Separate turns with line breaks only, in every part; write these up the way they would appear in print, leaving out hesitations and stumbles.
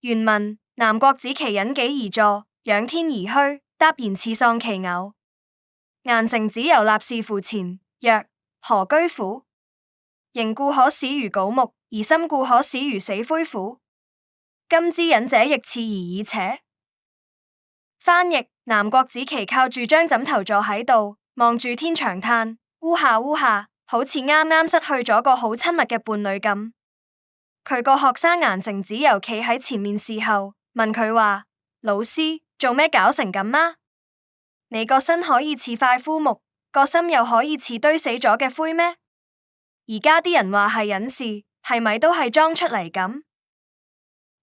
原文：南國子期隱己而坐，仰天而虛，答言似喪其偶。顏成子遊立士乎前，曰：何居乎？形故可使如槁木，而心故可使如死灰乎？今之隱者亦似而已且。翻譯：南國子期靠住張枕頭坐喺度，望住天長嘆，嗚下嗚下，好似啱啱失去咗個好親密嘅伴侶咁。佢個學生顏成子遊企喺前面侍候，問佢話：老師，做咩搞成咁啊？你個身可以似塊枯木，個心又可以似堆死咗嘅灰咩？而家啲人話係隱士，係咪都係裝出嚟咁？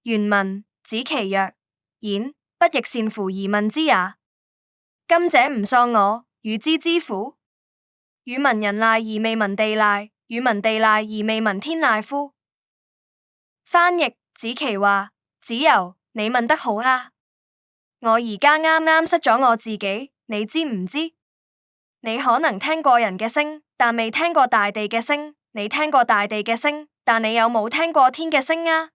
原文：子期曰：儼，不亦善乎而問之也。今者吾喪我，汝知之乎？汝聞人賴而未聞地賴，汝聞地賴而未聞天賴乎？翻譯：子期話：子遊，你問得好啦。我而家啱啱失咗我自己，你知唔知？你可能聽過人嘅聲，但未聽過大地嘅聲；你聽過大地嘅聲，但你有冇聽過天嘅聲啊？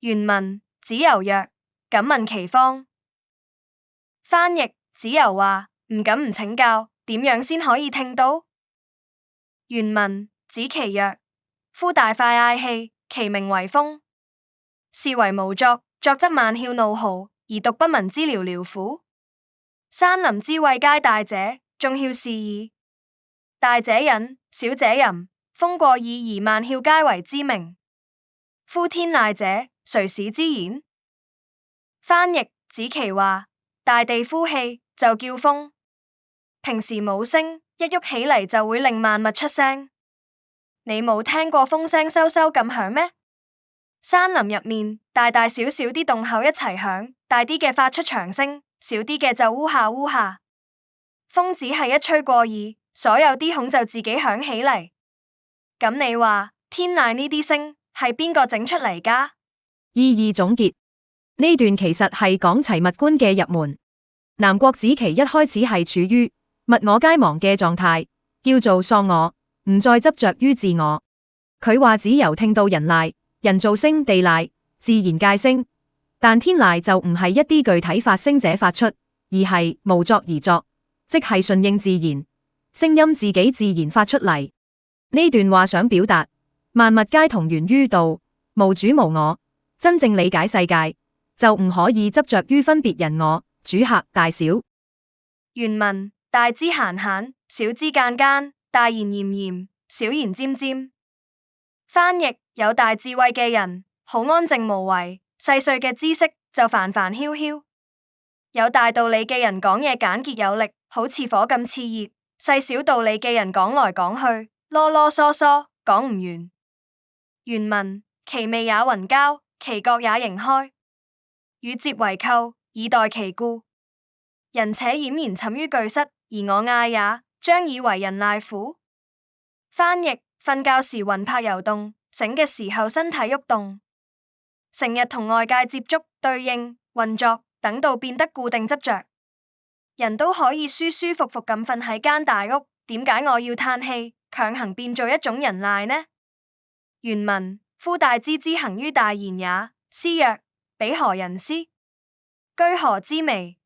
原文：子遊曰：敢問其方？翻譯：子遊話：唔敢唔請教，點樣先可以聽到？原文：子期曰：夫大塊嗌氣，其名為風。是為無作，作則萬嘯怒號，而獨不聞之寥寥乎？山林之謂皆大者，眾嘯是矣。大者隱，小者淫，風過矣而萬嘯皆為之鳴。夫天籟者，誰使之言？翻譯：子期話：大地呼氣就叫風，平時冇聲，一喐起嚟就會令萬物出聲。你冇聽過風聲嗖嗖咁響咩？山林入面大大小小啲洞口一齊響，大啲嘅發出長聲，小啲嘅就嗚下嗚下。風只係一吹過耳，所有啲孔就自己響起嚟。咁你話天籟呢啲聲係邊個整出嚟㗎？
意義總結：呢段其實係講齊物觀嘅入門。南國子期一開始係處於物我皆忘嘅狀態，叫做喪我，唔再執着於自我。佢話子遊聽到人籟，人造聲地籟，自然界聲，但天籟就唔係一啲具體發聲者發出，而係無作而作，即係順應自然，聲音自己自然發出嚟。呢段話想表達萬物皆同源於道，無主無我。真正理解世界，就唔可以執着於分別人我、主客大小。
原文：大之閒閒，小之間間，大言炎炎，小言尖尖。翻譯：有大智慧嘅人，好安靜無為，細碎嘅知識就繁繁囂囂；有大道理嘅人講嘢簡潔有力，好似火咁熾熱；細小道理嘅人講來講去，囉囉嗦嗦，講唔完。原文：其味也渾交，其角也縈開，與接為扣，以待其故。人且儼然沉於巨室，而我嗌也，將以為人籟乎？翻譯：瞓覺時魂魄遊動，醒嘅時候身體喐動，成日同外界接觸、對應、運作，等到變得固定執着。人都可以舒舒服服咁瞓喺間大屋，點解我要嘆氣，強行變做一種人籟呢？原文：夫大知之行於大言也。師曰：彼何人師？居何之微？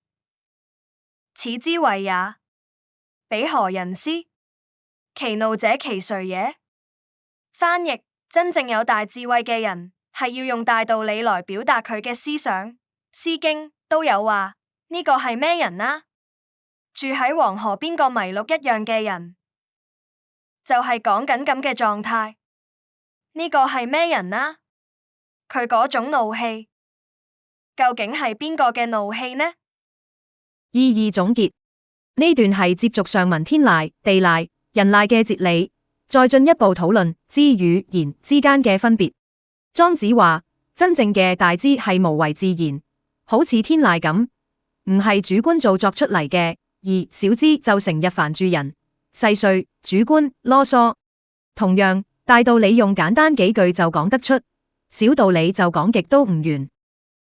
此之謂也。彼何人師？其怒者其誰也？翻譯：真正有大智慧嘅人，係要用大道理來表達佢嘅思想。詩經都有話：呢個係咩人啊？住喺黃河邊個麋鹿一樣嘅人，就係講緊咁嘅狀態。呢個係咩人啊？佢嗰種怒氣，究竟係邊個嘅怒氣呢？
意義總結：呢段係接續上文天籟、地籟、人籟嘅哲理，再進一步討論知與言之間嘅分別。莊子話：真正嘅大知係無為自然，好似天籟咁，唔係主觀造作出嚟嘅；而小知就成日煩住人，細碎、主觀、囉嗦。同樣，大道理用簡單幾句就講得出，小道理就講極都唔完。